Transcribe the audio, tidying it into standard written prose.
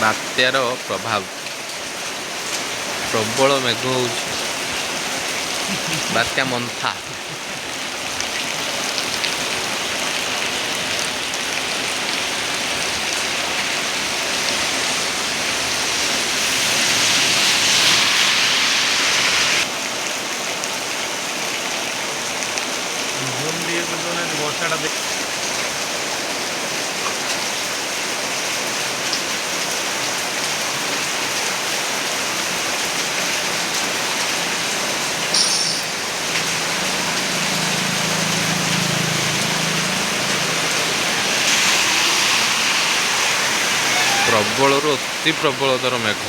ବାତ୍ୟାର ପ୍ରଭାବ ପ୍ରବଳ ମେଘ ହେଉଛି। ବାତ୍ୟା ମନ୍ଥା ବର୍ଷାଟା ପ୍ରବଳରୁ ଅତି ପ୍ରବଳତର ମେଘ।